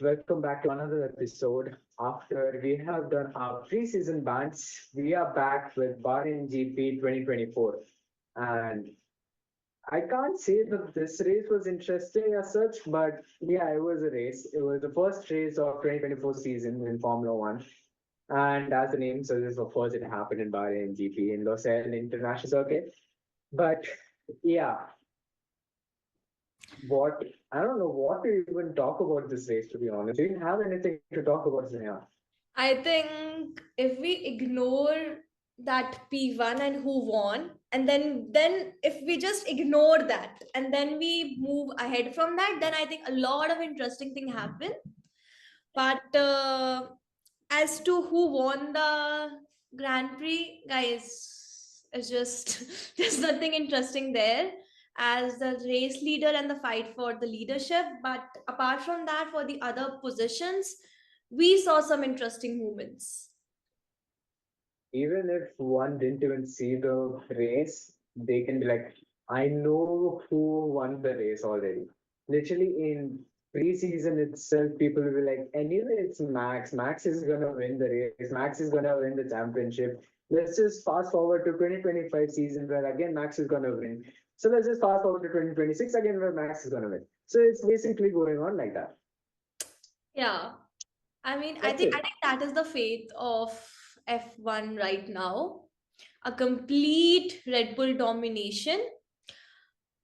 welcome back to another episode. After we have done our preseason bans, we are back with Bahrain GP 2024. And I can't say that this race was interesting as such, but yeah, it was a race. It was the first race of 2024 season in Formula One. And as the name suggests, of course, it happened in Bahrain GP in Losail International Circuit. But yeah, what I don't know what to even talk about this race, to be honest. Do you have anything to talk about, Sneha? I think if we ignore that P1 and who won, and then if we just ignore that and then we move ahead from that, then I think a lot of interesting thing happen. But as to who won the Grand Prix, guys, it's just there's nothing interesting there as the race leader and the fight for the leadership. But apart from that, for the other positions, we saw some interesting moments. Even if one didn't even see the race, they can be like, I know who won the race already. Literally in preseason itself, people will be like, anyway, it's Max. Max is gonna win the race. Max is gonna win the championship. Let's just fast forward to 2025 season where again Max is gonna win. So let's just fast forward to 2026 again where Max is gonna win. So it's basically going on like that. Yeah, I mean, I That's think it. I think that is the fate of F1 right now. A complete Red Bull domination.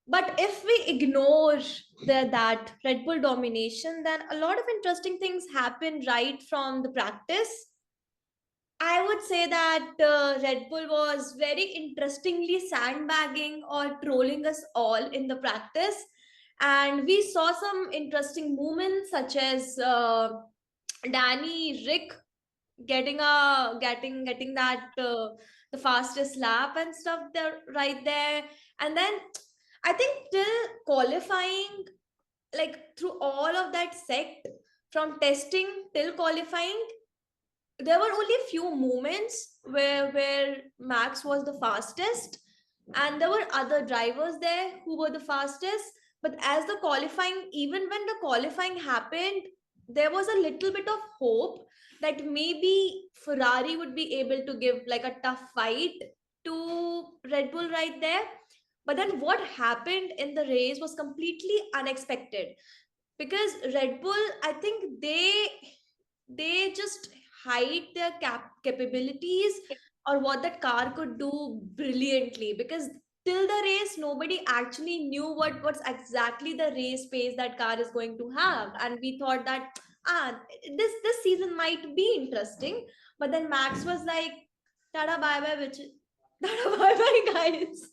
But if we ignore that Red Bull domination, then a lot of interesting things happen right from the practice. I would say that Red Bull was very interestingly sandbagging or trolling us all in the practice. And we saw some interesting movements such as Danny Rick getting that the fastest lap and stuff there right there. And then I think till qualifying, like through all of that sect, from testing till qualifying, there were only a few moments where Max was the fastest, and there were other drivers there who were the fastest. But as the qualifying, even when the qualifying happened, there was a little bit of hope that maybe Ferrari would be able to give like a tough fight to Red Bull right there. But then what happened in the race was completely unexpected, because Red Bull, I think they just hide their capabilities or what that car could do brilliantly, because till the race nobody actually knew what's exactly the race pace that car is going to have, and we thought that this season might be interesting. But then Max was like, tada bye bye which tada bye bye guys.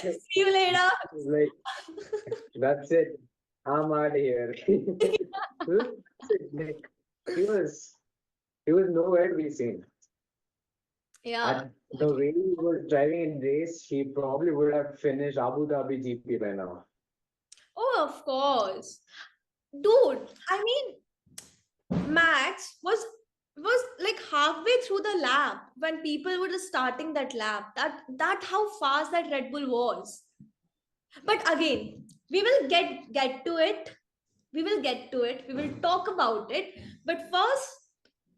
See you later. It's like, that's it. I'm out of here. Like, he was he was nowhere to be seen. Yeah. At the way he was driving in race, he probably would have finished Abu Dhabi GP by now. Oh, of course. Dude, I mean, Max was like halfway through the lap when people were just starting that lap. That how fast that Red Bull was. But again, we will get to it. We will get to it. We will talk about it. But first,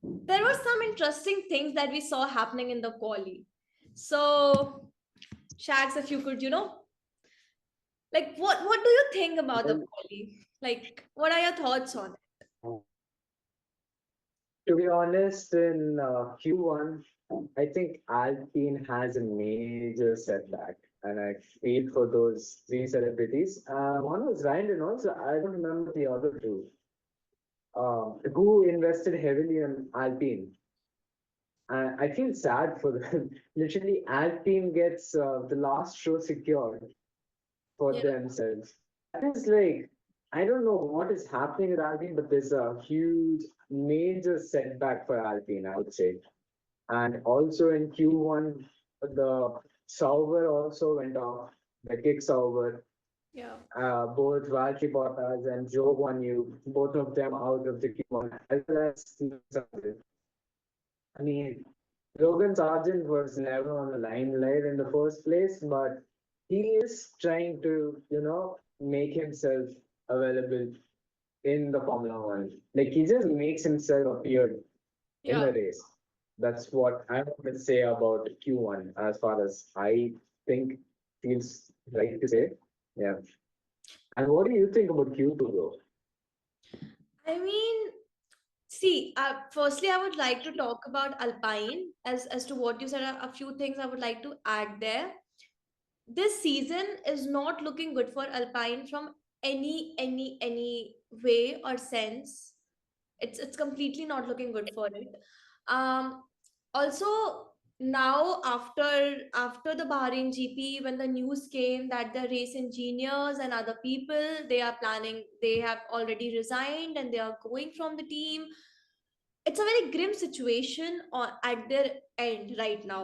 there were some interesting things that we saw happening in the quali. So, Shags, if you could, like what do you think about the Well, quali? Like, what are your thoughts on it? to be honest, in Q1, I think Alpine has a major setback, and I feel for those three celebrities. One was Ryan Reynolds. I don't remember the other two. Who invested heavily in Alpine. I feel sad for them. Literally, Alpine gets the last show secured for Yeah. themselves. That is like, I don't know what is happening with Alpine, but there's a huge, major setback for Alpine, I would say. And also in Q1, the Sauber also went off, the kick Sauber. Yeah. Both Valtteri Bottas and Joe Guanyu, both of them out of the Q1, as well as Logan Sargent. I mean, Logan Sargent was never on the limelight in the first place, but he is trying to, make himself available in the Formula One. Like he just makes himself appear in Yeah. the race. That's what I want to say about Q1 as far as I think feels right to say. Yeah. And what do you think about Q2 though? I mean, see, firstly, I would like to talk about Alpine as to what you said. A few things I would like to add there. This season is not looking good for Alpine from any way or sense. It's completely not looking good for it. Um, Also, now after the Bahrain GP, when the news came that the race engineers and other people, they have already resigned and they are going from the team. It's a very grim situation at their end right now.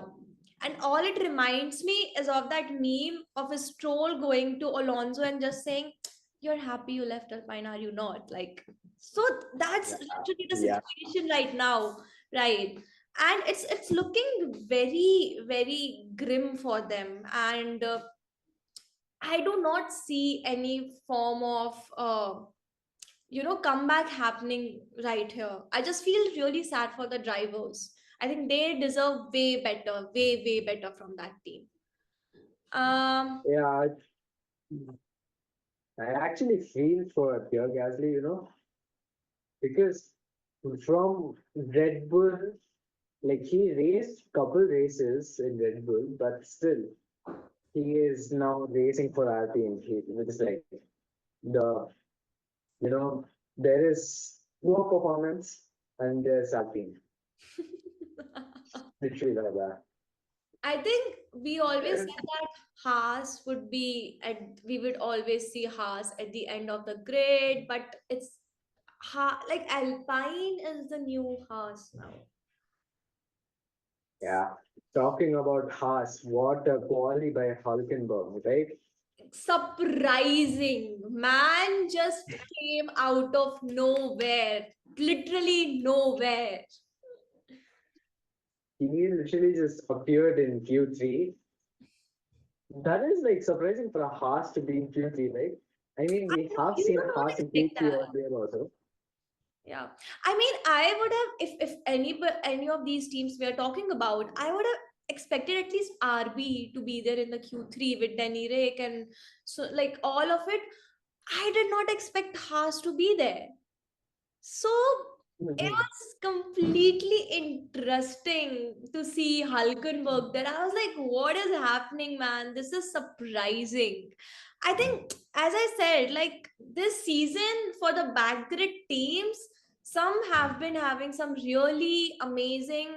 And all it reminds me is of that meme of a stroll going to Alonso and just saying, "You're happy you left Alpine, are you not?" Like, so that's Yeah. literally the Yeah. situation right now, right? And it's looking very grim for them. And I do not see any form of comeback happening right here. I just feel really sad for the drivers. I think they deserve way better from that team. um Yeah. I actually feel for Pierre Gasly, because from Red Bull, like he raced couple races in Red Bull, but still he is now racing for Alpine. Which is like the you know there is poor performance and there's Alpine. Literally like that. I think we always said that Haas would be at we would always see Haas at the end of the grid, but it's like Alpine is the new Haas now. Yeah. Talking about Haas, what a quality by Hulkenberg, right? Surprising. Man just came out of nowhere. Literally nowhere. He literally just appeared in Q3. That is like surprising for a Haas to be in Q3, right? I mean, I we know have you seen would not Haas in expect Q3 that. earlier also. Yeah. I mean, I would have if any of these teams we are talking about, I would have expected at least RB to be there in the Q3 with Danny Rick and so like all of it. I did not expect Haas to be there. So it Mhm. was completely interesting to see Hulkenberg there. I was like, what is happening, man? This is surprising. I think, as I said, like this season for the backgrid teams, some have been having some really amazing,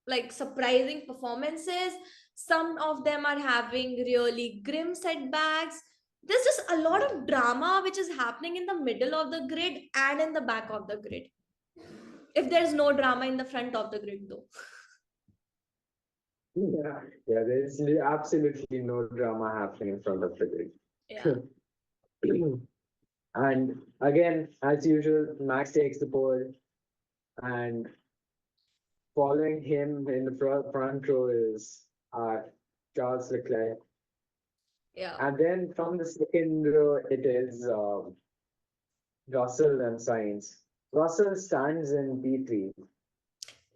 like surprising performances. Some of them are having really grim setbacks. There's just a lot of drama which is happening in the middle of the grid and in the back of the grid, if there's no drama in the front of the grid though. Yeah, yeah, there's absolutely no drama happening in front of the Yeah. grid. And again, as usual, Max takes the pole, and following him in the front row is Charles Leclerc. Yeah. And then from the second row, it is Russell and Sainz. Russell stands in P3.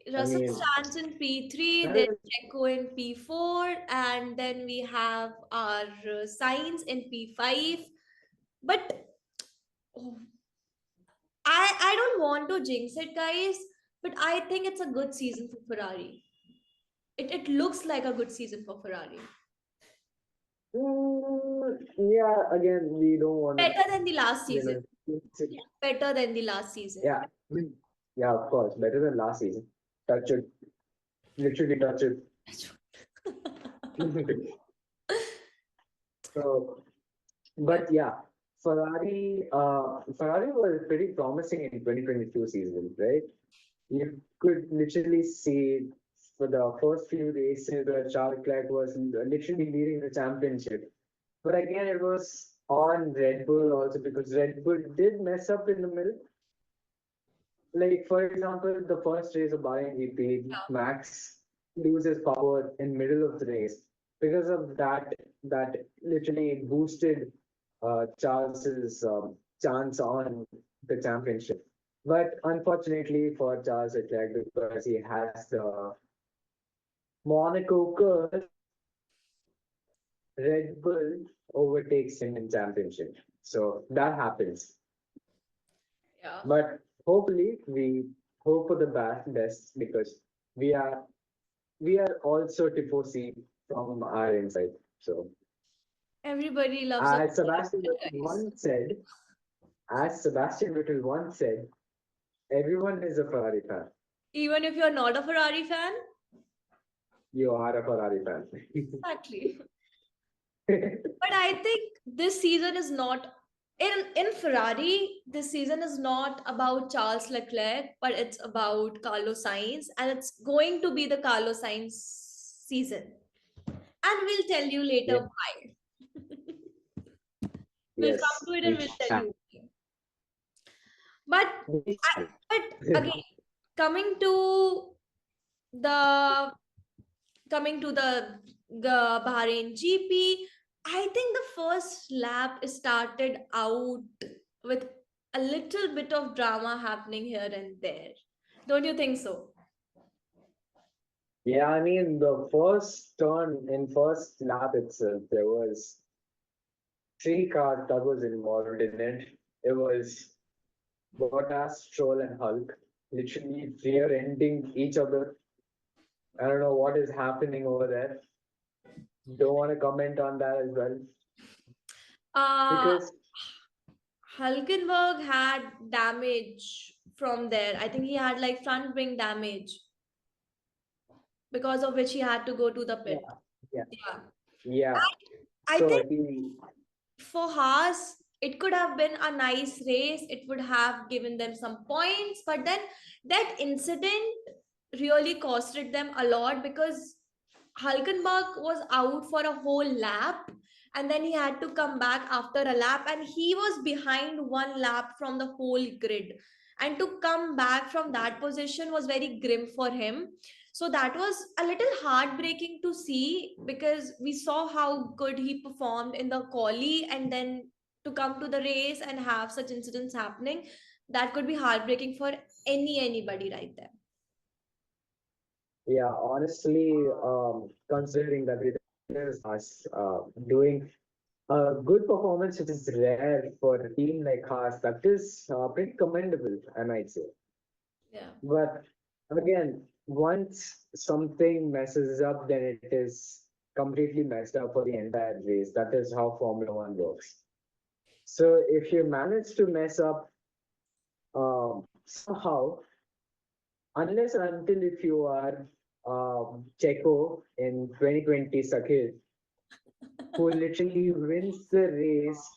I Russell mean, stands in P3, that then is, Checo in P4, and then we have our signs in P5. But oh, I don't want to jinx it, guys, but I think it's a good season for Ferrari. It looks like a good season for Ferrari. yeah, again, we don't want to, Better than the last you season. know, Better than the last season. yeah, yeah, of course, better than last season. Touch it, literally touch it. So, but yeah, Ferrari was pretty promising in 2022 season, right? You could literally see for the first few races where Charles Leclerc was literally leading the championship. But again, it was on Red Bull also because Red Bull did mess up in the middle. Like for example, the first race of Bahrain GP, Max loses power in middle of the race. Because of that, that literally boosted Charles's chance on the championship. But unfortunately for Charles Leclerc, because he has the Monaco curse, Red Bull overtakes him in championship. So that happens. Yeah. But hopefully we hope for the best because we are we are also Tifosi from our inside. So Everybody loves a as Sebastian Vettel guys. once said, as Sebastian Vettel once said, everyone is a Ferrari fan. Even if you're not a Ferrari fan. You are a Ferrari fan. Exactly. But I think this season is not in Ferrari. This season is not about Charles Leclerc, but it's about Carlos Sainz, and it's going to be the Carlos Sainz season. And we'll tell you later Yeah. why. We'll come Yes, to it and we we'll tell shall. you. But We shall. again, coming to the coming to the Bahrain GP, I think the first lap started out with a little bit of drama happening here and there. Don't you think so? Yeah, I mean the first turn in first lap itself, there was three cars that was involved in it. It was Bottas, Stroll, and Hulk, literally rear-ending each other. I don't know what is happening over there. Don't want to comment on that as well Uh, because Hulkenberg had damage from there. I think he had like front wing damage because of which he had to go to the yeah, pit. yeah, Yeah. yeah. I So think he, for Haas, it could have been a nice race. It would have given them some points, but then that incident really costed them a lot because Hulkenberg was out for a whole lap and then he had to come back after a lap and he was behind one lap from the whole grid. And to come back from that position was very grim for him. So that was a little heartbreaking to see because we saw how good he performed in the quali and then to come to the race and have such incidents happening, that could be heartbreaking for anybody right there. yeah, honestly, considering that it is us doing a good performance, which is rare for a team like Haas, that is pretty commendable, I might say. Yeah. But again, once something messes up, then it is completely messed up for the entire race. That is how Formula One works. So if you manage to mess up somehow, unless and until if you are Checo in 2020 Sakir, who literally wins the race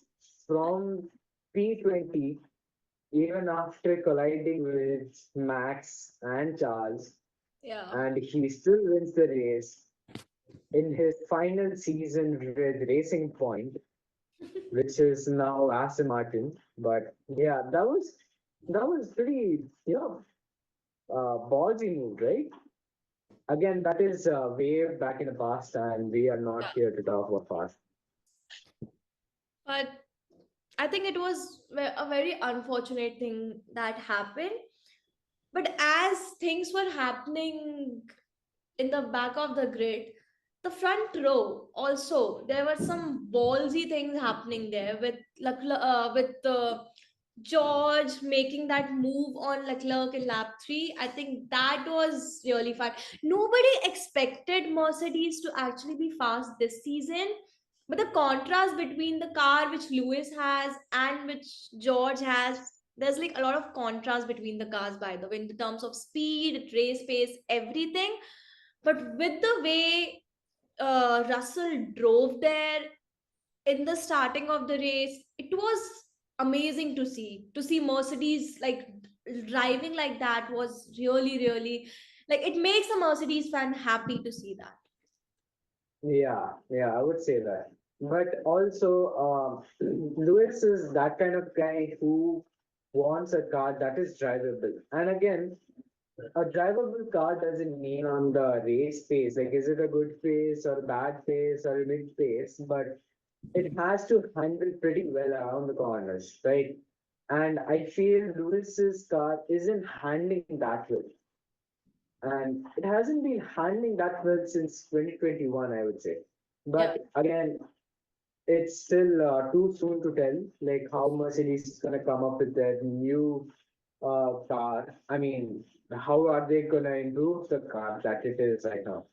from P20 even after colliding with Max and Charles, Yeah. and he still wins the race in his final season with Racing Point, which is now Aston Martin. But yeah, that was pretty ballsy move, right? Again, that is way back in the past, and we are not here to talk about past. But I think it was a very unfortunate thing that happened. But as things were happening in the back of the grid, the front row also there were some ballsy things happening there with George making that move on Leclerc in lap 3. I think that was really fun. Nobody expected Mercedes to actually be fast this season, but the contrast between the car which Lewis has and which George has, there's like a lot of contrast between the cars, by the way, in the terms of speed, race pace, everything. But with the way Russell drove there in the starting of the race, it was amazing to see. To see Mercedes like driving like that was really, really like it makes a Mercedes fan happy to see that. Yeah, yeah, I would say that. But also, Lewis is that kind of guy who wants a car that is drivable. And again, a drivable car doesn't mean on the race pace, like is it a good pace or a bad pace or a mid pace, but it has to handle pretty well around the corners, right? And I feel Lewis's car isn't handling that well. And it hasn't been handling that well since 2021, I would say. Yeah. But again, it's still too soon to tell, like how Mercedes is gonna come up with their new car. I mean, how are they gonna improve the car that it is right now?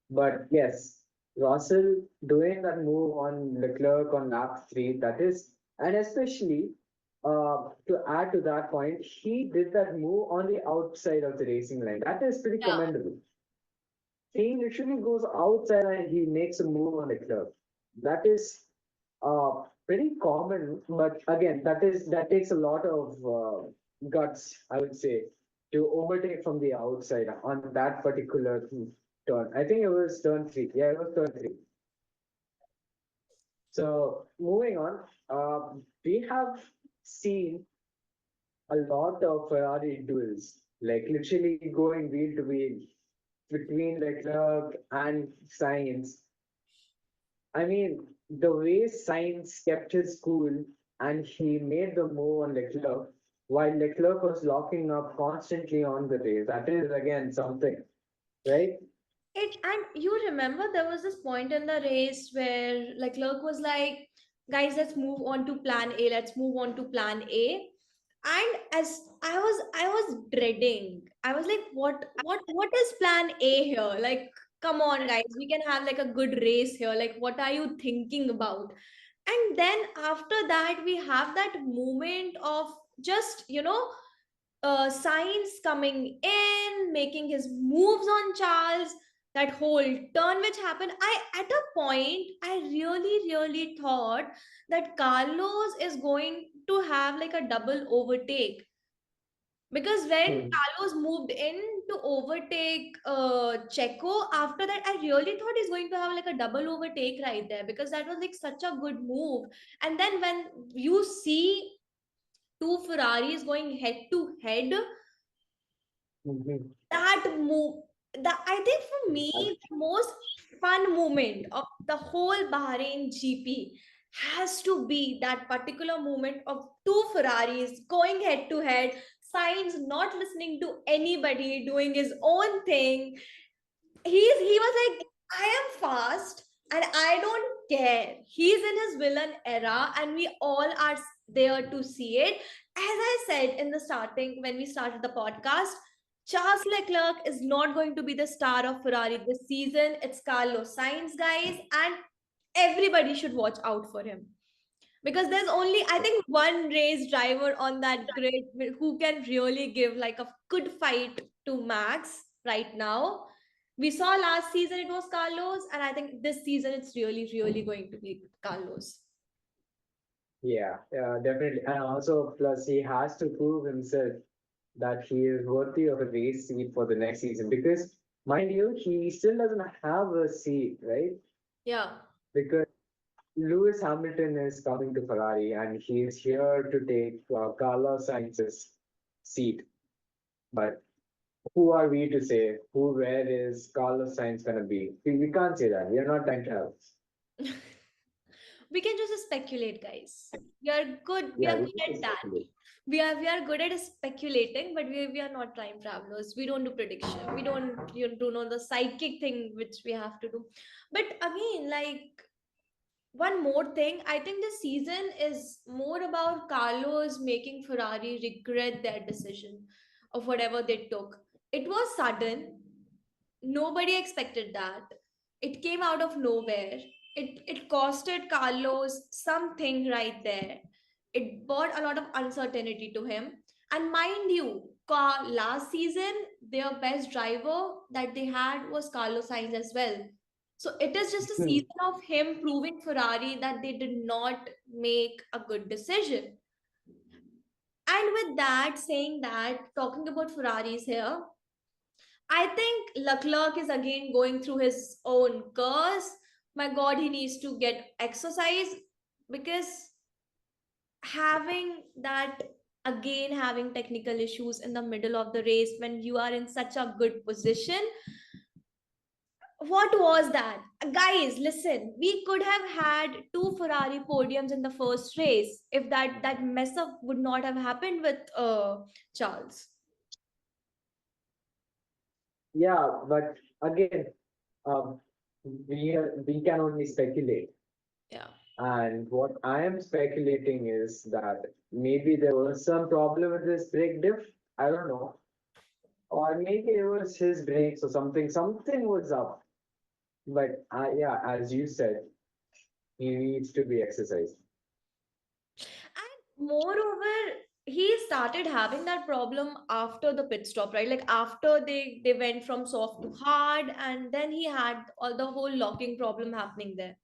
But yes, Russell doing that move on Leclerc on lap three, that is, and especially to add to that point, he did that move on the outside of the racing line. That is pretty Yeah. commendable. He literally goes outside and he makes a move on Leclerc. That is pretty common, but again, that takes a lot of guts, I would say, to overtake from the outside on that particular turn. I think it was turn three. Yeah, it was turn three. So moving on, we have seen a lot of Ferrari duels, like literally going wheel to wheel between Leclerc and Sainz. I mean, the way Sainz kept his cool and he made the move on Leclerc while Leclerc was locking up constantly on the race. That is again something, right? It and you remember there was this point in the race where like Leclerc was like, guys, let's move on to plan A, let's move on to plan A. And as I was dreading. I was like, what is plan A here? Like, come on, guys, we can have like a good race here. Like, what are you thinking about? And then after that, we have that moment of just, Signs coming in, making his moves on Charles, that whole turn which happened. At a point, I really thought that Carlos is going to have like a double overtake, because when Hmm. Carlos moved in to overtake Checo, after that, I really thought he's going to have like a double overtake right there, because that was like such a good move. And then when you see two Ferraris going head to head, Mhm. that move, that I think for me the most fun moment of the whole Bahrain GP has to be that particular moment of two Ferraris going head to head, Sainz not listening to anybody, doing his own thing. He was like, I am fast and I don't care. He's in his villain era and we all are there to see it. As I said in the starting when we started the podcast, Charles Leclerc is not going to be the star of Ferrari this season. It's Carlos Sainz, guys, and everybody should watch out for him, because there's only, I think, one race driver on that grid who can really give like a good fight to Max right now. We saw last season it was Carlos, and I think this season it's really going to be Carlos. Yeah, definitely. And also, plus, he has to prove himself that he is worthy of a race seat for the next season. Because, mind you, he still doesn't have a seat, right? Yeah. Because Lewis Hamilton is coming to Ferrari and he is here to take Carlos Sainz's seat. But who are we to say where is Carlos Sainz gonna be? We can't say that. We are not time travelers. We can just speculate, guys. We are good. We Yeah, are we good can at just that. speculate. We are good at speculating, but we are not time travelers. We don't do prediction. We don't do know the psychic thing which we have to do. But again, like one more thing, I think this season is more about Carlos making Ferrari regret their decision of whatever they took. It was sudden. Nobody expected that. It came out of nowhere. It costed Carlos something right there. It brought a lot of uncertainty to him. And mind you, last season, their best driver that they had was Carlos Sainz as well. So it is just a Hmm. season of him proving Ferrari that they did not make a good decision. And with that, saying that, talking about Ferraris here, I think Leclerc is again going through his own curse. My God, he needs to get exercise, because having that, again having technical issues in the middle of the race when you are in such a good position, What was that? Guys, listen, we could have had two Ferrari podiums in the first race if that mess up would not have happened with Charles. Yeah, but again, um, we can only speculate. Yeah. And what I am speculating is that maybe there was some problem with his brake diff. I don't know. Or maybe it was his brakes or something. Something was up. But yeah, as you said, he needs to be exercised. And moreover, he started having that problem after the pit stop, right? Like after they went from soft to hard, and then he had all the whole locking problem happening there.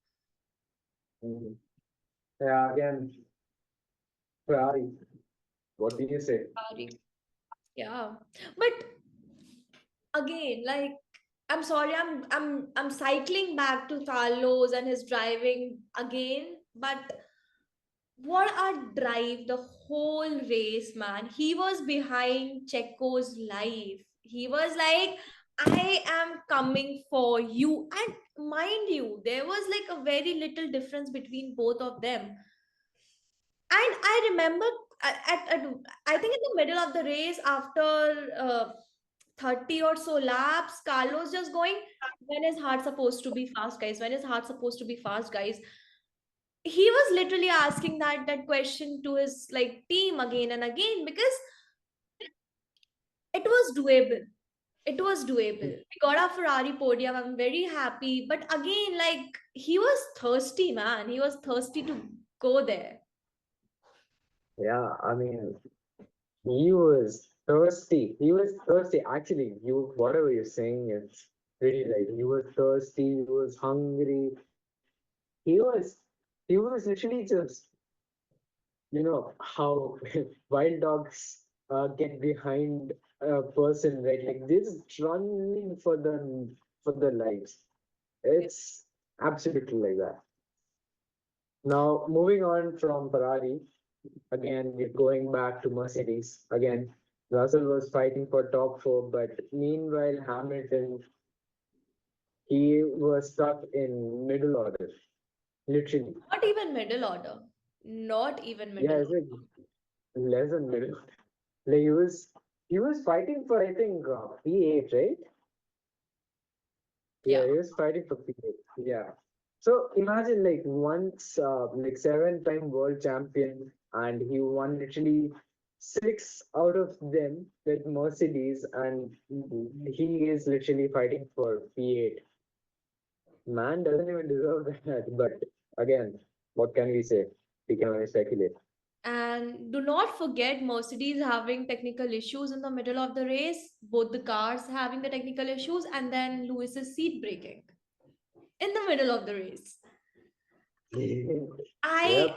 Mhm. Yeah, again, Ferrari. What do you say? Sorry. Yeah. But again, like I'm sorry, I'm cycling back to Carlos and his driving again, but what a drive the whole race, man. He was behind Checo's life. He was like, I am coming for you. And mind you, there was like a very little difference between both of them. And I remember at I think in the middle of the race, after 30 or so laps, Carlos just going, when is heart supposed to be fast, guys? When is heart supposed to be fast, guys? He was literally asking that question to his like team again and again because it was doable. It was doable. We got our Ferrari podium. I'm very happy. But again, like he was thirsty, man. He was thirsty to go there. Yeah, I mean, he was thirsty. He was thirsty. Actually, you whatever you're saying, it's pretty right. He was thirsty. He was hungry. He was he was literally just how wild dogs get behind a person, right? Like they're just running for their lives. It's absolutely like that. Now, moving on from Ferrari, again, we're going back to Mercedes. Again, Russell was fighting for top four, but meanwhile, Hamilton, he was stuck in middle order, literally. Not even middle order. Not even Yeah, middle it's like less than middle. Like he was fighting for I think P8, right? Yeah, order. he was fighting for P8. Yeah. So imagine like once like 7-time world champion and he won literally six out of them with Mercedes and he is literally fighting for P8. Man doesn't even deserve that. But again, what can we say? We can only speculate. And do not forget Mercedes having technical issues in the middle of the race, both the cars having the technical issues, and then Lewis's seat breaking in the middle of the race. I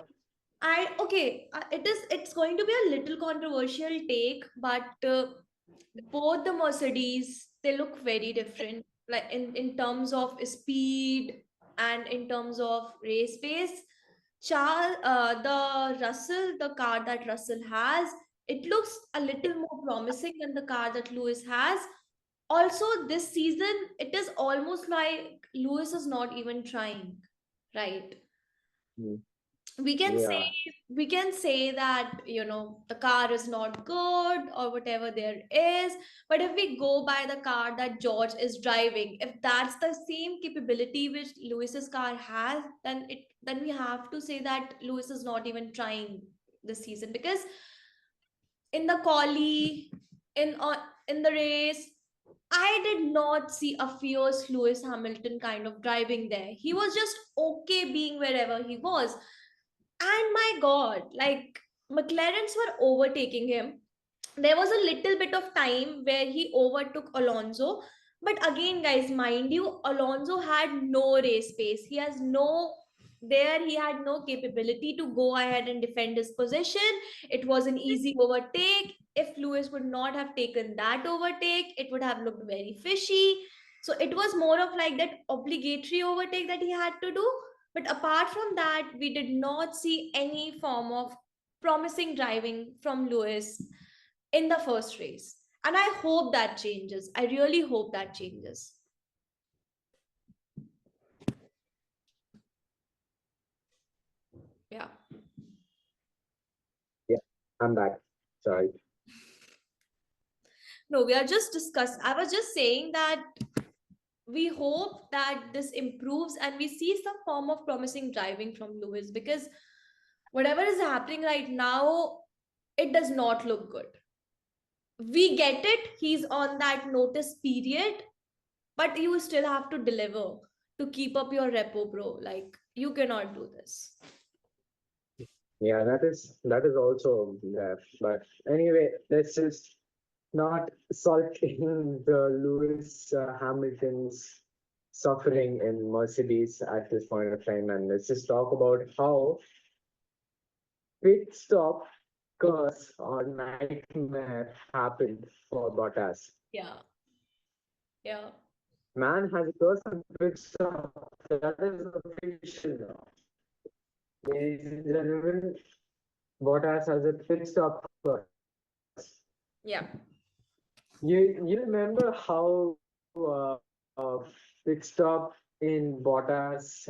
Yep. okay, it's going to be a little controversial take, but both the Mercedes they look very different, like in terms of speed and in terms of race pace. The Russell, the car that Russell has, it looks a little more promising than the car that Lewis has. Also, this season, it is almost like Lewis is not even trying, right? Mm, we can say yeah. we can say that the car is not good or whatever there is, but if we go by the car that George is driving, if that's the same capability which Lewis's car has, then we have to say that Lewis is not even trying this season because in the quali in the race I did not see a fierce Lewis Hamilton kind of driving there. He was just okay being wherever he was. And my God, like McLarens were overtaking him. There was a little bit of time where he overtook Alonso. But again, guys, mind you, Alonso had no race pace. He had no capability to go ahead and defend his position. It was an easy overtake. If Lewis would not have taken that overtake, it would have looked very fishy. So it was more of like that obligatory overtake that he had to do. But apart from that, we did not see any form of promising driving from Lewis in the first race. And I hope that changes. I really hope that changes. I'm back. Sorry. No, we are just discuss. I was just saying that we hope that this improves and we see some form of promising driving from Lewis, because whatever is happening right now, it does not look good. We get it, he's on that notice period, but you still have to deliver to keep up your repo, bro. Like, you cannot do this. Yeah, that is also there. But anyway, let's just not sulking the Lewis Hamilton's suffering in Mercedes at this point of time, and let's just talk about how pit stop curse or nightmare happened for Bottas. Yeah, yeah, Man has a curse on pit stop. That is official now. Ladies and gentlemen, Bottas has a pit stop curse. yeah. You remember how pit stop in Bottas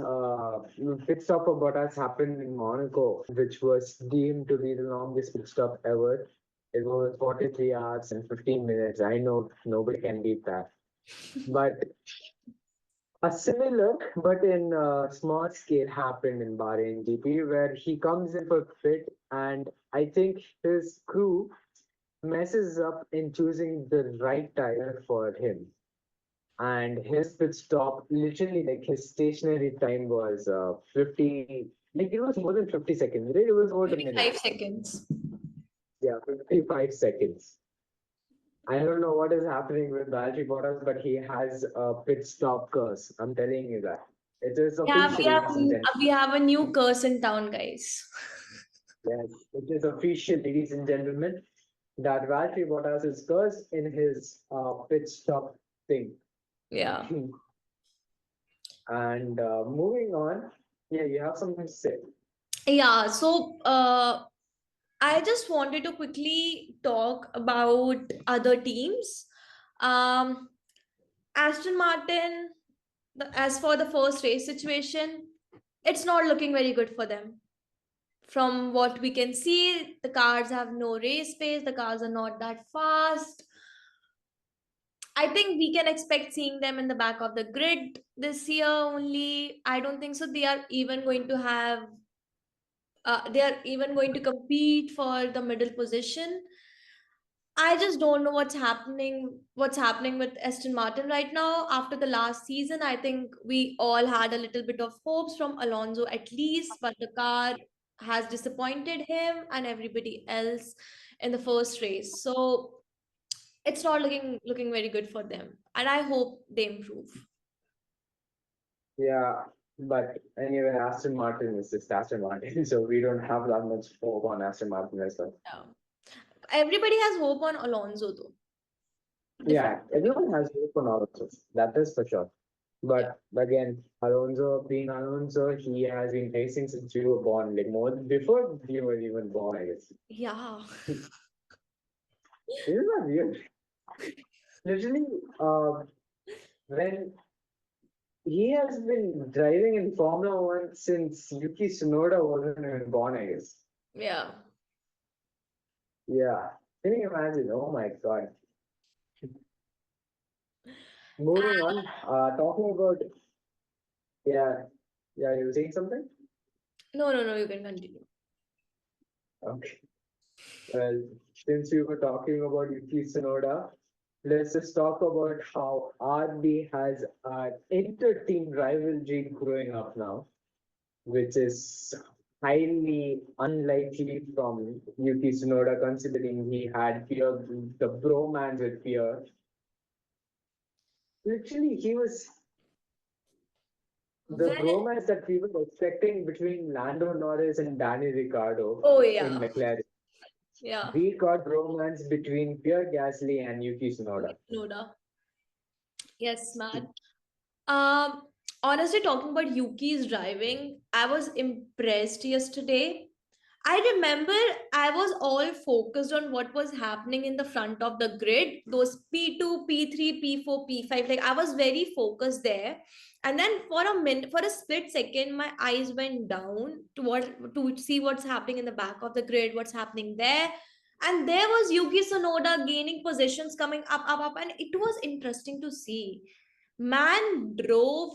pit stop for Bottas happened in Monaco, which was deemed to be the longest pit stop ever. It was 43 hours and 15 minutes. I know nobody can beat that. But a similar, but in small scale, happened in Bahrain GP, where he comes in for pit, and I think his crew messes up in choosing the right tire for him. And his pit stop, literally, like his stationary time was 50, like it was more than 50 seconds, right? It was over a minute. 5 seconds. Yeah, 55 seconds. I don't know what is happening with Valtteri Bottas, but he has a pit stop curse. I'm telling you that. It is Yeah, official, ladies and gentlemen. we have a new curse in town, guys. Yes, it is official, ladies and gentlemen, that Valtteri Bottas is cursed in his pit stop thing. Yeah. And moving on, yeah, you have something to say. Yeah, so I just wanted to quickly talk about other teams. Um, Aston Martin, as for the first race situation, it's not looking very good for them. From what we can see, the cars have no race pace, the cars are not that fast. I think we can expect seeing them in the back of the grid this year only. I don't think so. They are even going to compete for the middle position. I just don't know what's happening with Aston Martin right now. After the last season, I think we all had a little bit of hopes from Alonso at least, but the car has disappointed him and everybody else in the first race. So it's not looking very good for them. And I hope they improve. Yeah, but anyway, Aston Martin is just Aston Martin, so we don't have that much hope on Aston Martin as well. Yeah. Everybody has hope on Alonso though. Different. Yeah, everyone has hope on Alonso. That is for sure. Yeah. But again, Alonso being Alonso, he has been racing since we were born, like more before we were even born, I guess. Yeah. Isn't that weird? Literally, when he has been driving in Formula One since Yuki Tsunoda wasn't even born, I guess. Yeah. Yeah. Can you imagine? Oh my God. Moving on, talking about, yeah, yeah, you were saying something? No, no, no, you can continue. Okay. Well, since we were talking about Yuki Tsunoda, let's just talk about how RB has an inter-team rivalry growing up now, which is highly unlikely from Yuki Tsunoda, considering he had Pierre, the bromance with Pierre. Literally, he was the When bromance that we were expecting between Lando Norris and Danny Ricciardo Oh in yeah. McLaren. Yeah. We got bromance between Pierre Gasly and Yuki Tsunoda. Noda. Yes, man. Um, Honestly, talking about Yuki's driving, I was impressed yesterday. I remember I was all focused on what was happening in the front of the grid, those P2, P3, P4, P5. Like I was very focused there. And then for a minute, for a split second, my eyes went down to see what's happening in the back of the grid, what's happening there. And there was Yuki Tsunoda gaining positions, coming up, up, up. And it was interesting to see. Man drove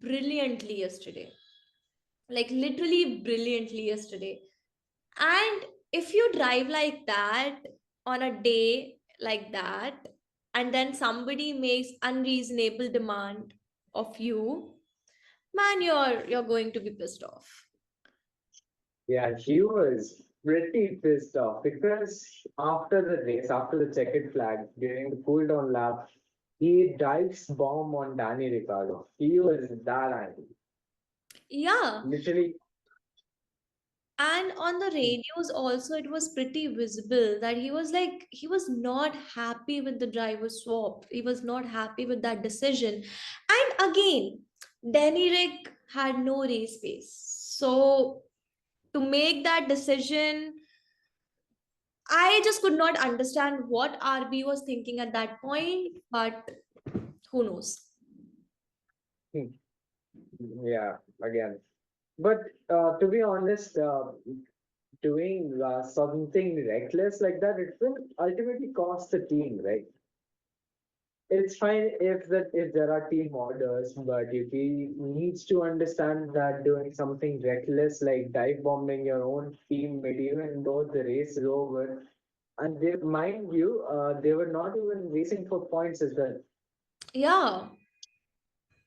brilliantly yesterday, like literally brilliantly yesterday. And if you drive like that on a day like that, and then somebody makes unreasonable demand of you, man, you're going to be pissed off. Yeah, he was pretty pissed off because after the race, after the checkered flag, during the cool down lap, he dives bomb on Danny Ricciardo. He was that angry. Yeah. Literally, And on the radios also, it was pretty visible that he was not happy with the driver swap. He was not happy with that decision. And again, Danny Rick had no race pace. So to make that decision, I just could not understand what RB was thinking at that point, but who knows? hmm, yeah, again. But to be honest, doing something reckless like that, it will ultimately cost the team, right? It's fine if there are team orders, but if he needs to understand that doing something reckless like dive bombing your own teammate, even though the race is over, and they, mind you, they were not even racing for points as well. Yeah,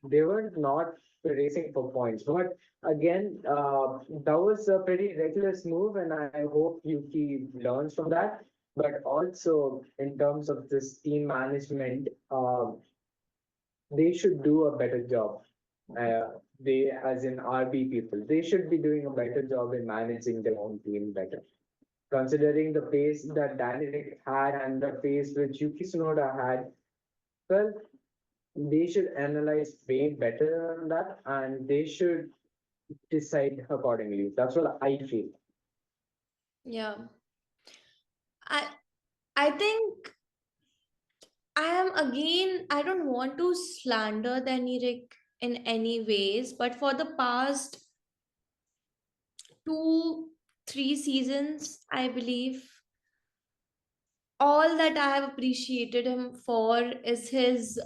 They were not racing for points. But again, that was a pretty reckless move, and I hope Yuki learns from that. But also, in terms of this team management, they should do a better job. They, as in RB people, they should be doing a better job in managing their own team better. Considering the pace that Daniel had and the pace which Yuki Tsunoda had, well, they should analyze way better on that and they should decide accordingly. That's what I feel. yeah. I I think I am again, I don't want to slander the Rick in any ways, but for the past two, 3 seasons, I believe, all that I have appreciated him for is his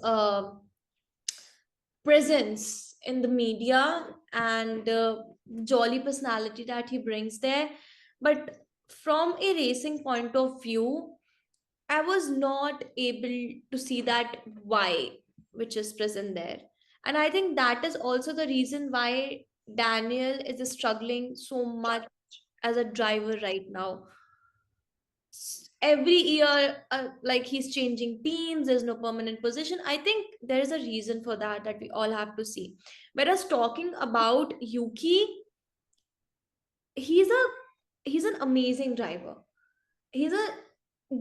presence in the media and jolly personality that he brings there. But from a racing point of view, I was not able to see that why which is present there. And I think that is also the reason why Daniel is struggling so much as a driver right now. Every year, like he's changing teams, there's no permanent position. I think there is a reason for that that we all have to see. Whereas talking about Yuki, he's a he's an amazing driver. He's a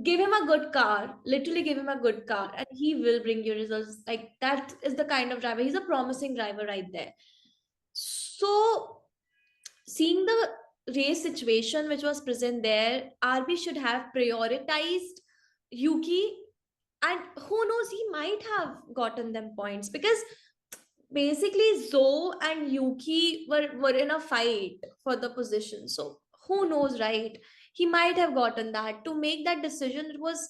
Give him a good car, literally give him a good car, and he will bring you results. Like that is the kind of driver. He's a promising driver right there. So seeing the race situation which was present there, RB should have prioritized Yuki, and who knows, he might have gotten them points because basically Zoe and Yuki were in a fight for the position. So who knows, right? He might have gotten that. To make that decision, it was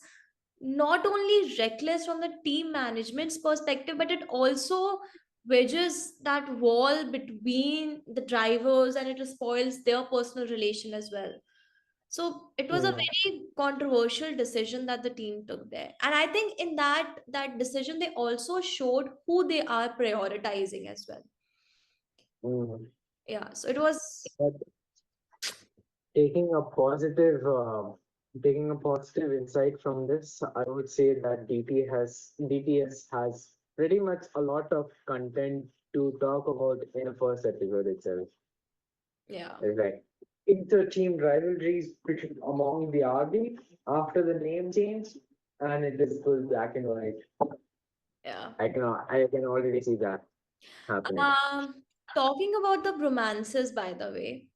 not only reckless from the team management's perspective, but it also wedges that wall between the drivers and it spoils their personal relation as well. So it was a Mm, very controversial decision that the team took there. And I think in that decision they also showed who they are prioritizing as well. mm. Yeah. So it was But taking a positive, taking a positive insight from this, I would say that DTS has pretty much a lot of content to talk about in the first episode itself. yeah. Right. Inter-team rivalries between among the RB after the name change, and it is full black and white. Yeah. I can already see that happening. Talking about the romances, by the way,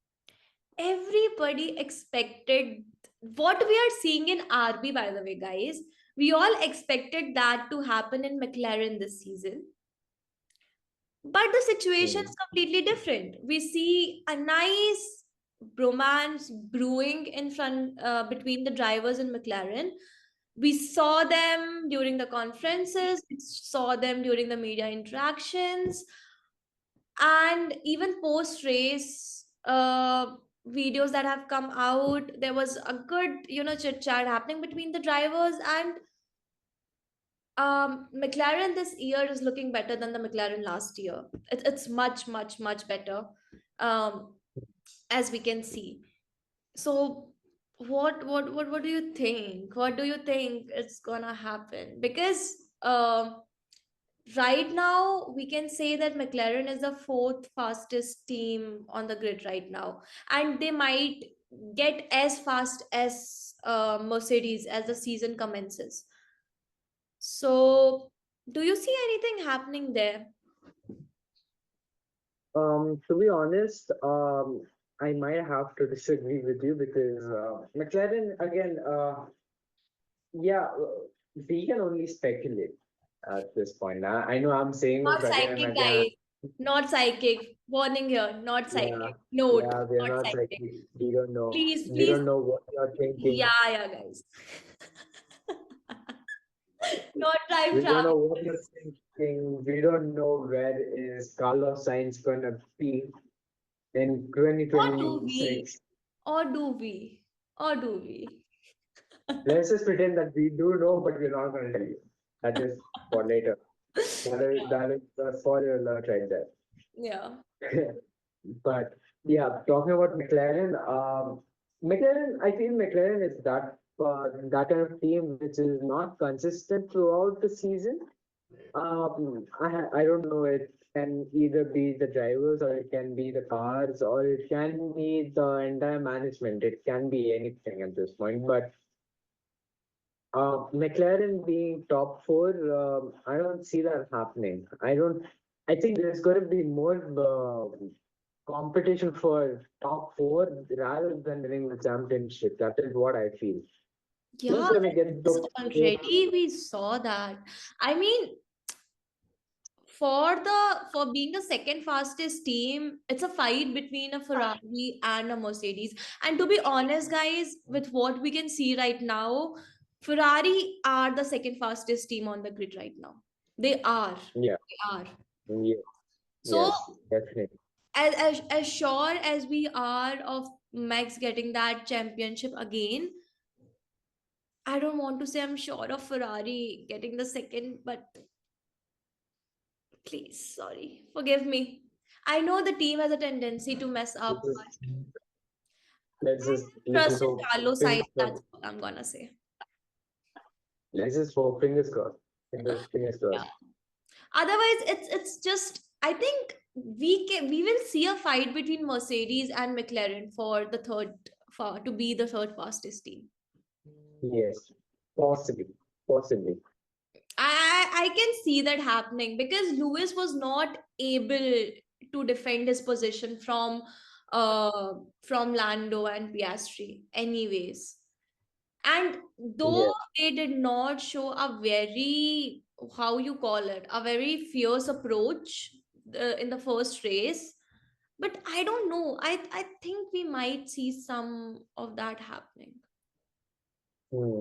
everybody expected what we are seeing in RB, by the way, guys. We all expected that to happen in McLaren this season. But the situation Hmm. is completely different. We see a nice bromance brewing in front between the drivers in McLaren. We saw them during the conferences, we saw them during the media interactions, and even post race videos that have come out. There was a good, chit chat happening between the drivers, and McLaren this year is looking better than the McLaren last year. It's much, much, much better, um, as we can see. So, what do you think? What do you think is gonna happen? Because right now we can say that McLaren is the fourth fastest team on the grid right now, and they might get as fast as Mercedes as the season commences. So, do you see anything happening there? To be honest, I might have to disagree with you because McLaren again. Yeah, we can only speculate at this point. I know I'm saying Not this again and psychic, again. guys. Not psychic. Warning here. Not Yeah, psychic. Note. yeah, we're Not not like psychic. we don't know. Please, We please. don't know what you're thinking. Yeah, yeah, guys. Not time We don't travel. know what you're thinking. We don't know where is Carlos Sainz gonna be in Or do we? 2026. Or do we? Or do we? Let's just pretend that we do know, but we're not gonna tell you. That is for later. That is the spoiler alert right Yeah. there. But yeah, talking about McLaren, McLaren, I feel McLaren is that kind of team which is not consistent throughout the season. I don't know. It can either be the drivers, or it can be the cars, or it can be the entire management. It can be anything at this point. But McLaren being top four, I don't see that happening. I don't. I think there's going to be more competition for top four rather than winning the championship. That is what I feel. Who's Yeah, going to get the fourth? already we saw that. I mean, for being the second fastest team, it's a fight between a Ferrari and a Mercedes. And to be honest, guys, with what we can see right now, Ferrari are the second fastest team on the grid right now. They are. Yeah, They are. yeah, So yes, definitely. as sure as we are of Max getting that championship again, I don't want to say I'm sure of Ferrari getting the second, but please, sorry, forgive me. I know the team has a tendency to mess up, Let's just but let's trust just in hope. Carlos Sainz. Fingers That's crossed. all I'm gonna say. Let's just hope. Fingers crossed. Fingers Yeah. crossed. Otherwise, it's just I think we will see a fight between Mercedes and McLaren for the third for to be the third fastest team. Yes, possibly, possibly. I can see that happening because Lewis was not able to defend his position uh from Lando and Piastri anyways. And though Yes. they did not show a very, how you call it, a very fierce approach in the first race, but I don't know. I think we might see some of that happening Hmm.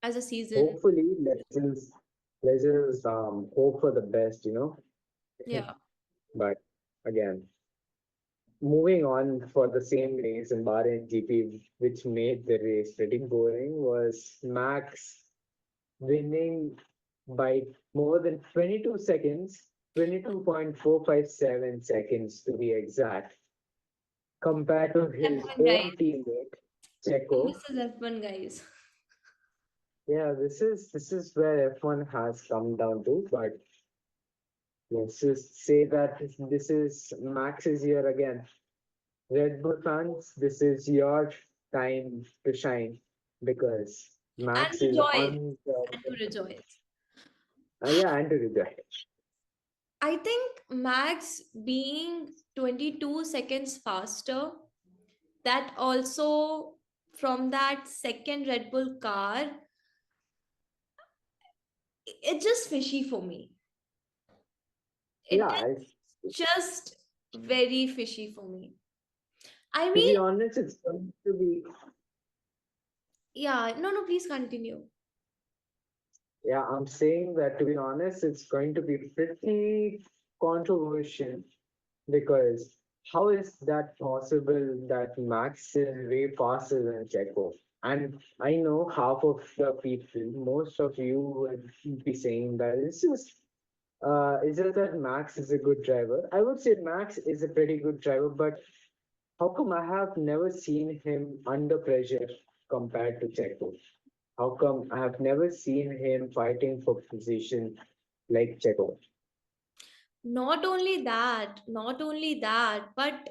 as a season. Hopefully, let's just hope for the best, Yeah. But again, moving on for the same race in Bahrain GP, which made the race pretty boring, was Max winning by more than 22 seconds, 22.457 seconds to be exact, compared to his F1 guys. own teammate, Checo. This is F1 guys. Yeah, this is where F1 has come down to, but let's just say that this is Max's year again. Red Bull fans, this is your time to shine because And Max is rejoice. on the And to rejoice. yeah, and to reject. I think Max being 22 seconds faster that also from that second Red Bull car, it's just fishy for me. It Yeah, is just very fishy for me. I to be mean, honest, it's going to be, yeah, no, no, please continue. yeah, I'm saying that to be honest, it's going to be pretty controversial because how is that possible that Max is way faster than Checo? And I know half of the people, most of you would be saying that it's just that Max is a good driver. I would say Max is a pretty good driver, but how come I have never seen him under pressure compared to Checo? How come I have never seen him fighting for position like Checo? Not only that, but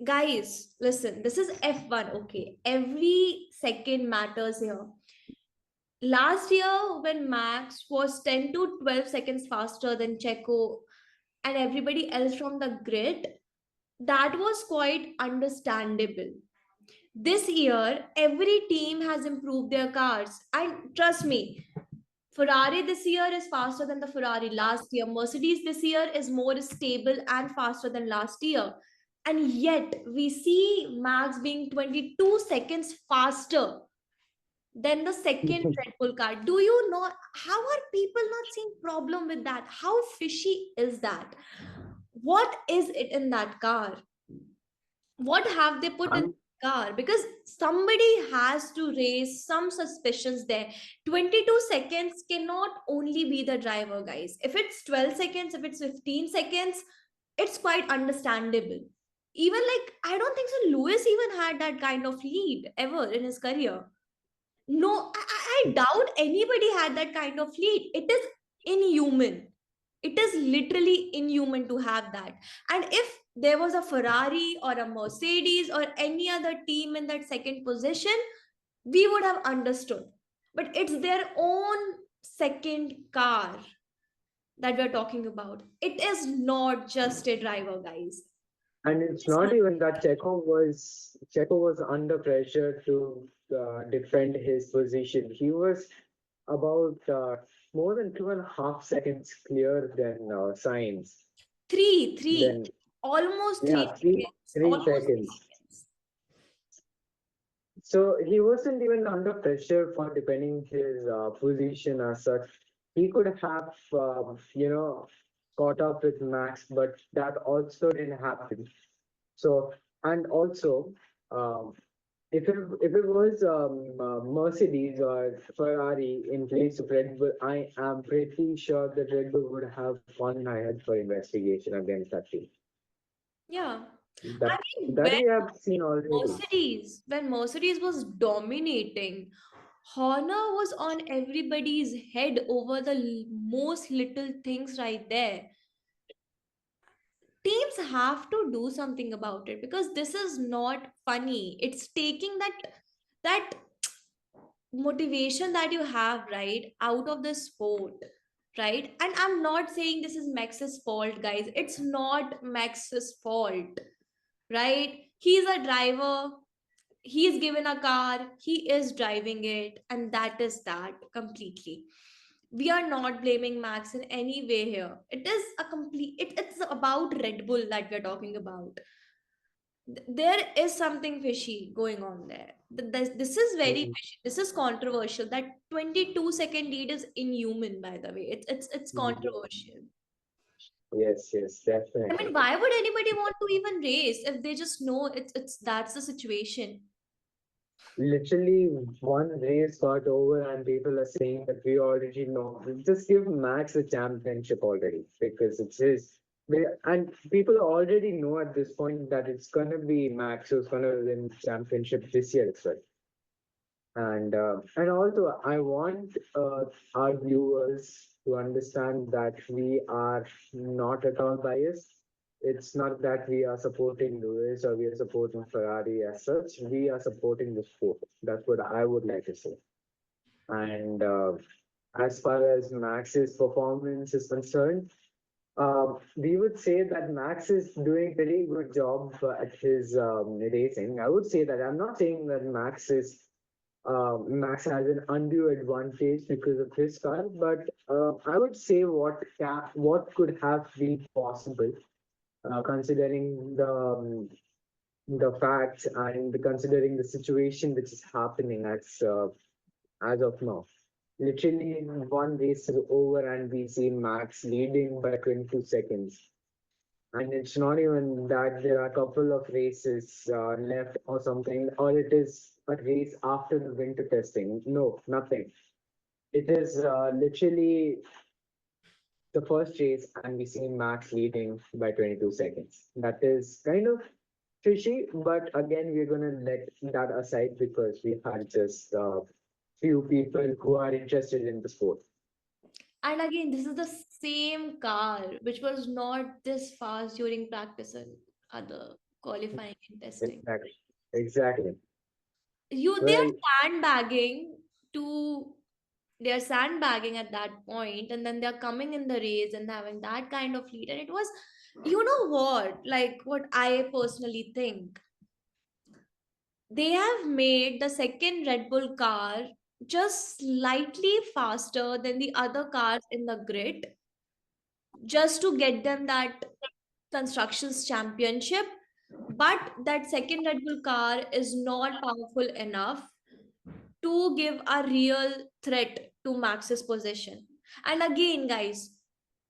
guys, listen, this is F1, okay? Every second matters here. Last year, when Max was 10 to 12 seconds faster than Checo and everybody else from the grid, that was quite understandable. This year, every team has improved their cars. And trust me, Ferrari this year is faster than the Ferrari last year. Mercedes this year is more stable and faster than last year. And yet, we see Max being 22 seconds faster than the second Red Bull car. Do you know how are people not seeing problem with that? How fishy is that? What is it in that car? What have they put in I'm the car? Because somebody has to raise some suspicions there. 22 seconds cannot only be the driver, guys. If it's 12 seconds, if it's 15 seconds, it's quite understandable. Even like, I don't think so Lewis even had that kind of lead ever in his career. No, I doubt anybody had that kind of lead. It is inhuman. It is literally inhuman to have that. And if there was a Ferrari or a Mercedes or any other team in that second position, we would have understood. But it's their own second car that we're talking about. It is not just a driver, guys. And it's It's not not. even that Checo was under pressure to defend his position. He was about more than 2.5 seconds clear than Sainz. Three, Then almost yeah, three three seconds, three almost seconds. 3 seconds. So he wasn't even under pressure for defending his position as such. He could have, caught up with Max, but that also didn't happen. So, and also, um, if it was Mercedes or Ferrari in place of Red Bull, I am pretty sure that Red Bull would have gone ahead for investigation against that team. Yeah. I That mean, that we have seen already. When Mercedes was dominating, Horner was on everybody's head over the most little things right there. Teams have to do something about it because this is not funny. It's taking that motivation that you have right out of the sport, right? And I'm not saying this is Max's fault, guys. It's not Max's fault, right? He's a driver, he's given a car, he is driving it, and that is that completely. We are not blaming Max in any way here. It is a it's about Red Bull that we're talking about. There is something fishy going on there. This is very Mhm. fishy. This is controversial. That 22-second lead is inhuman, by the way. It's Mhm. controversial. Yes, yes, I mean, definitely. why would anybody want to even race if they just know it's that's the situation? Literally, one race got over, and people are saying that we already know. Just give Max a championship already because it's his. And people already know at this point that it's gonna be Max who's gonna win championship this year itself. And also, I want our viewers to understand that we are not at all biased. It's not that we are supporting Lewis or we are supporting Ferrari as such. We are supporting the sport. That's what I would like to say. And as far as Max's performance is concerned, We would say that Max is doing pretty good job at his racing. I would say that. I'm not saying that Max has an undue advantage because of his car, but I would say what could have been possible, considering the facts and considering the situation which is happening as of now. Literally, one race is over and we see Max leading by 22 seconds. And it's not even that there are a couple of races left or something, or it is a race after the winter testing. No, nothing. It is literally the first race, and we see Max leading by 22 seconds. That is kind of fishy, but again, we're going to let that aside because we had just few people who are interested in the sport. And again, this is the same car which was not this fast during practice and other qualifying and testing. Exactly. Exactly. They Well, are sandbagging to they are sandbagging at that point, and then they're coming in the race and having that kind of lead. And it was, you know what, like what I personally think, they have made the second Red Bull car just slightly faster than the other cars in the grid, just to get them that constructions championship. But that second Red Bull car is not powerful enough to give a real threat to Max's position. And again, guys,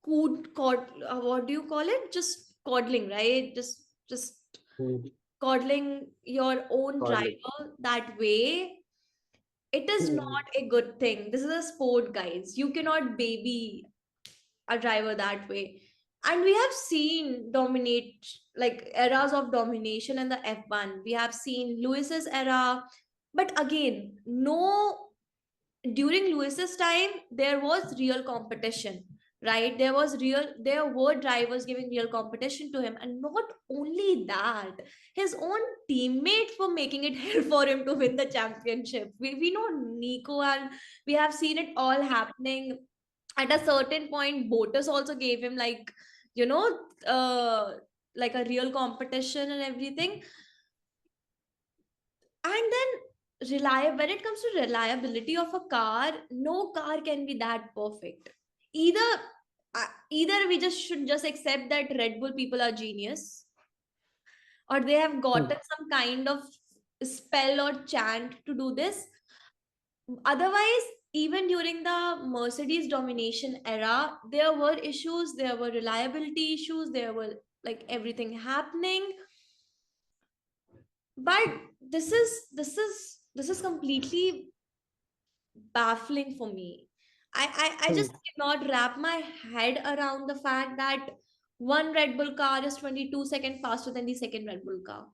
what do you call it? Just coddling, right? Just hmm, coddling your own hardly. driver that way. It is Hmm, not a good thing. This is a sport, guys. You cannot baby a driver that way. And we have seen dominate, like eras of domination in the F1. We have seen Lewis's era, but again, no, during Lewis's time, there was real competition, right? There were drivers giving real competition to him. And not only that, his own teammates were making it hell for him to win the championship. We know Nico, and we have seen it all happening. At a certain point, Botus also gave him, like, you know, like a real competition and everything. And then when it comes to reliability of a car, no car can be that perfect. Either either we just should just accept that Red Bull people are genius, or they have hmm, gotten some kind of spell or chant to do this. Otherwise, even during the Mercedes domination era, there were issues, there were reliability issues, there were like everything happening. But this is completely baffling for me. I hmm, just cannot wrap my head around the fact that one Red Bull car is 22 seconds faster than the second Red Bull car.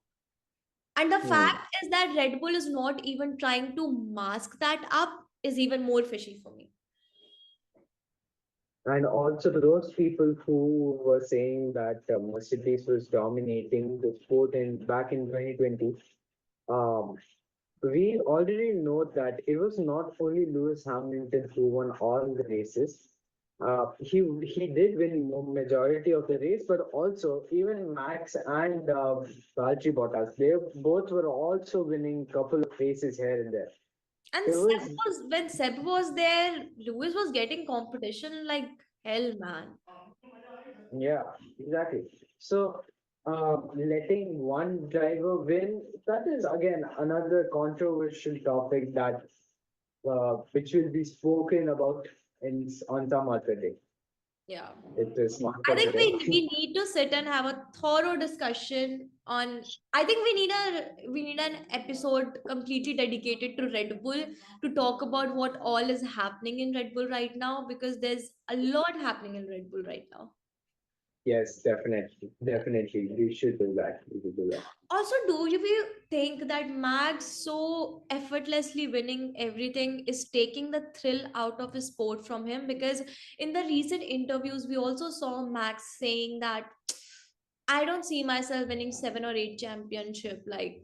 And the hmm. fact is that Red Bull is not even trying to mask that up is even more fishy for me. And also to those people who were saying that Mercedes was dominating the sport in back in 2020, um, we already know that it was not only Lewis Hamilton who won all the races. He did win majority of the race, but also even Max and Valtteri Bottas, they both were also winning couple of races here and there. And It was When Seb was there, Lewis was getting competition like hell, man. Yeah, exactly. So, letting one driver win, that is again another controversial topic that which will be spoken about on some other day. Yeah. It is not I for think today. we need to sit and have a thorough discussion on. I think we need an episode completely dedicated to Red Bull to talk about what all is happening in Red Bull right now, because there's a lot happening in Red Bull right now. Yes, definitely, definitely. We should do that. We should do that. Also, do you think that Max so effortlessly winning everything is taking the thrill out of his sport from him? Because in the recent interviews, we also saw Max saying that I don't see myself winning seven or eight championship. Like,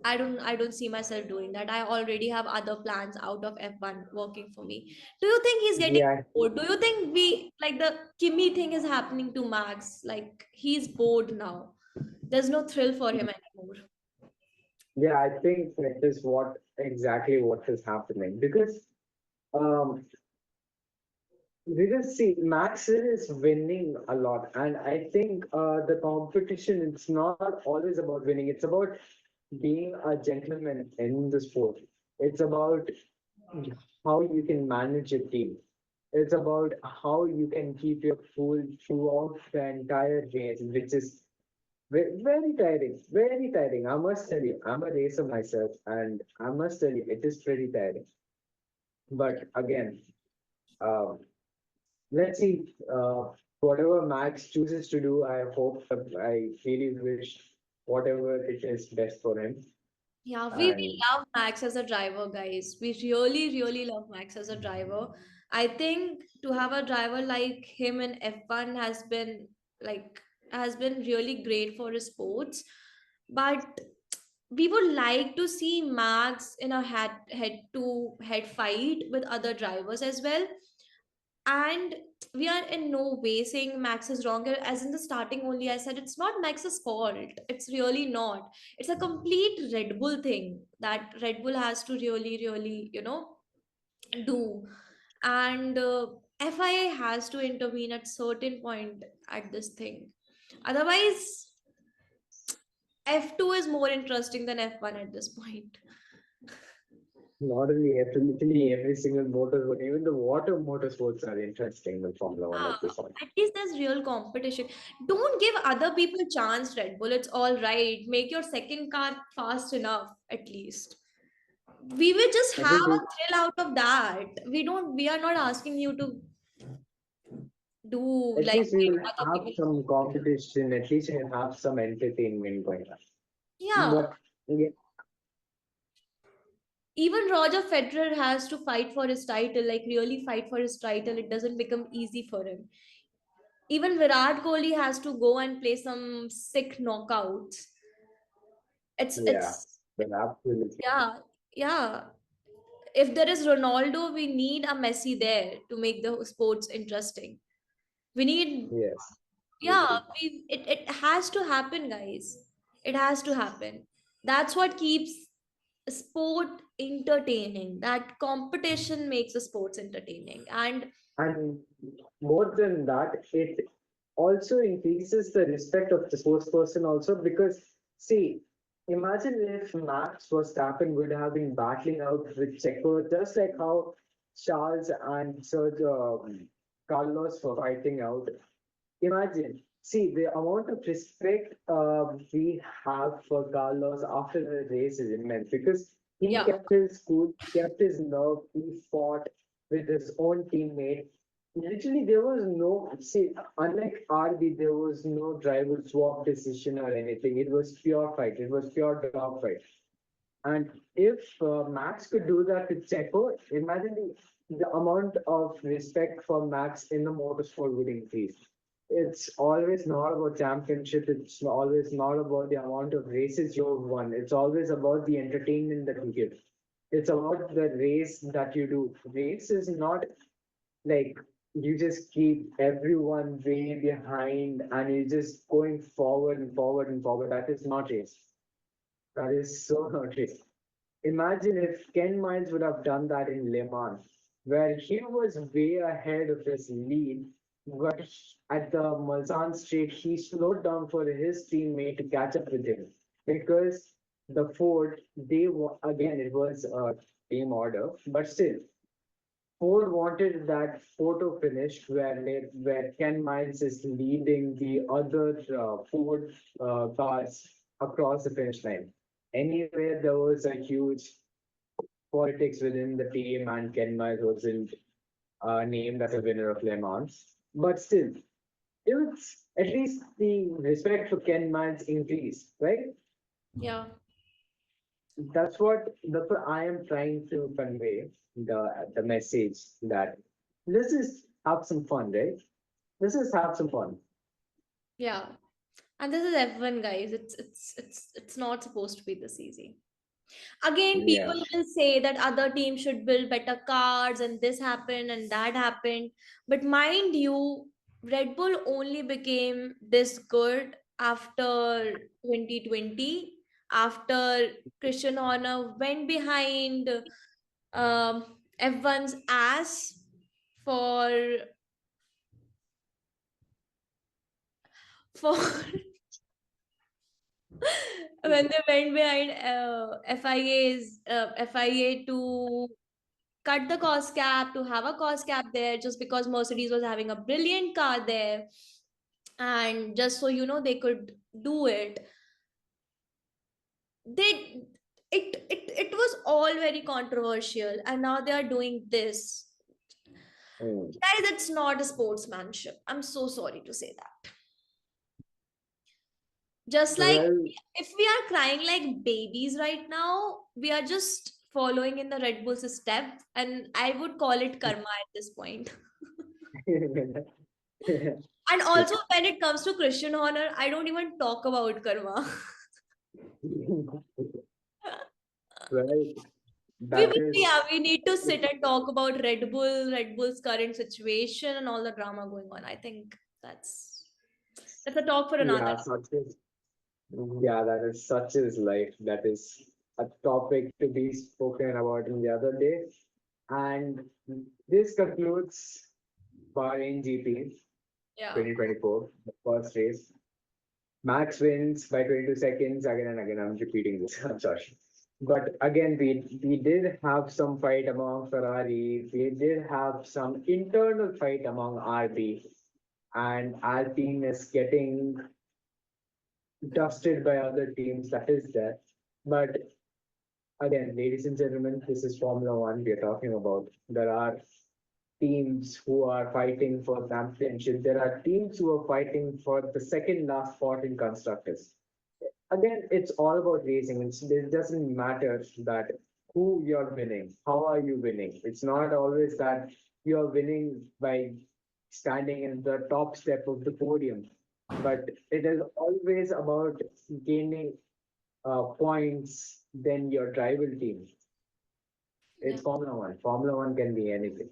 I don't see myself doing that. I already have other plans out of F1 working for me. Do you think he's getting Yeah, bored? Do you think we like the Kimmy thing is happening to Max? Like he's bored now. There's no thrill for him anymore. yeah, I think that is what exactly what is happening because um see, Max is winning a lot, and I think the competition it's not always about winning. It's about being a gentleman in the sport. It's about how you can manage a team. It's about how you can keep your cool throughout the entire race, which is very tiring. Very tiring. I must tell you, I'm a racer myself, and I must tell you, it is pretty tiring. But again, um, let's see. Whatever Max chooses to do, I hope. I really wish whatever it is best for him. Yeah, we And love Max as a driver, guys. We really, really love Max as a driver. I think to have a driver like him in F1 like has been really great for his sports. But we would like to see Max in a head to head fight with other drivers as well. And we are in no way saying Max is wrong. As in the starting only, I said it's not Max's fault. It's really not. It's a complete Red Bull thing that Red Bull has to really, really, do. And FIA has to intervene at certain point at this thing. Otherwise, F2 is more interesting than F1 at this point. not only every, literally every single motorsport, even the water motorsports are interesting with Formula One Yeah, at this point. at least there's real competition. Don't give other people chance, Red Bull. It's all right. Make your second car fast enough, at least. We will just I have think a thrill out of that. We are not asking you to do at like least we will other have people. some competition. At least we'll have some entertainment going on. Yeah. But yeah, Even Roger Federer has to fight for his title, like really fight for his title. It doesn't become easy for him. Even Virat Kohli has to go and play some sick knockouts. It's yeah, it's but absolutely. yeah, yeah. If there is Ronaldo, we need a Messi there to make the sports interesting. We need, Yes, yeah, absolutely. it has to happen, guys. It has to happen. That's what keeps sport entertaining. That competition makes the sports entertaining. And And more than that, it also increases the respect of the sports person also because see, imagine if Max Verstappen would have been battling out with Checo, just like how Charles and Sergio Carlos were fighting out. Imagine, see the amount of respect we have for Carlos after the race is immense because he yeah, kept his cool, he kept his nerve, he fought with his own teammate. Literally, there was no, see, unlike RB, there was no driver swap decision or anything. It was pure fight, it was pure dog fight. And if Max could do that with Checo, imagine the amount of respect for Max in the motorsport would increase. It's always not about championship. It's always not about the amount of races you've won. It's always about the entertainment that you give. It's about the race that you do. Race is not like you just keep everyone way behind and you're just going forward and forward and forward. That is not race. That is so not race. Imagine if Ken Miles would have done that in Le Mans, where he was way ahead of his lead, but at the Mulsanne straight, he slowed down for his teammate to catch up with him because the Ford, again, it was a team order, but still, Ford wanted that photo finish where Ken Miles is leading the other Ford cars across the finish line. Anyway, there was a huge politics within the team, and Ken Miles wasn't named as a winner of Le Mans. But still, it's at least the respect for Ken Miles increased, right? yeah, That's what I am trying to convey the message that let's just have some fun, right? Let's just have some fun. yeah. And this is F1, guys. It's not supposed to be this easy. Again, Yeah. people will say that other teams should build better cars and this happened and that happened. But mind you, Red Bull only became this good after 2020, after Christian Horner went behind F1's ass for for when they went behind FIA to cut the cost cap, to have a cost cap there, just because Mercedes was having a brilliant car there, and just so you know they could do it. They it was all very controversial, and now they are doing this. Mm. Guys, it's not a sportsmanship. I'm so sorry to say that. Just like Well, if we are crying like babies right now, we are just following in the Red Bull's step, and I would call it karma at this point. And also, when it comes to Christian Horner, I don't even talk about karma. well, that is, Yeah, we need to sit and talk about Red Bull's current situation and all the drama going on. I think that's a talk for another. yeah, such is, yeah, that is such is life. That is a topic to be spoken about in the other day. And this concludes Bahrain GP Yeah. 2024, the first race. Max wins by 22 seconds again and again. I'm repeating this. I'm sorry. But again, we did have some fight among Ferrari. We did have some internal fight among RB, and our team is getting dusted by other teams. That is there. But again, ladies and gentlemen, this is Formula One we are talking about. There are teams who are fighting for championship. There are teams who are fighting for the second last spot in constructors. Again, it's all about racing. It doesn't matter that who you're winning, how are you winning. It's not always that you're winning by standing in the top step of the podium, but it is always about gaining points than your rival team. Yeah. It's Formula One. Formula One can be anything.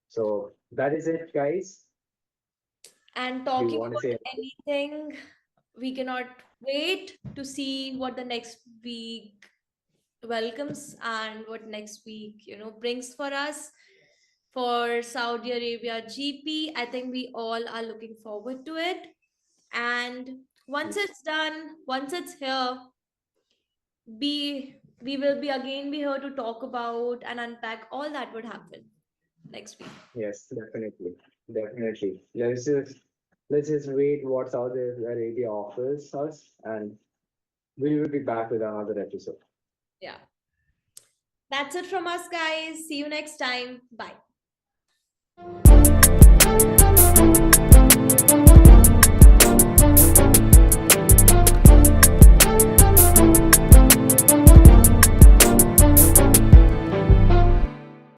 So that is it, guys. And Do you talking want to say? about anything, we cannot wait to see what the next week welcomes and what next week, brings for us for Saudi Arabia GP. I think we all are looking forward to it. And once it's done, once it's here, we will be again be here to talk about and unpack all that would happen next week. Yes, definitely. Definitely. Let's just wait what Saudi Arabia offers us, and we will be back with another episode. Yeah. That's it from us, guys. See you next time. Bye.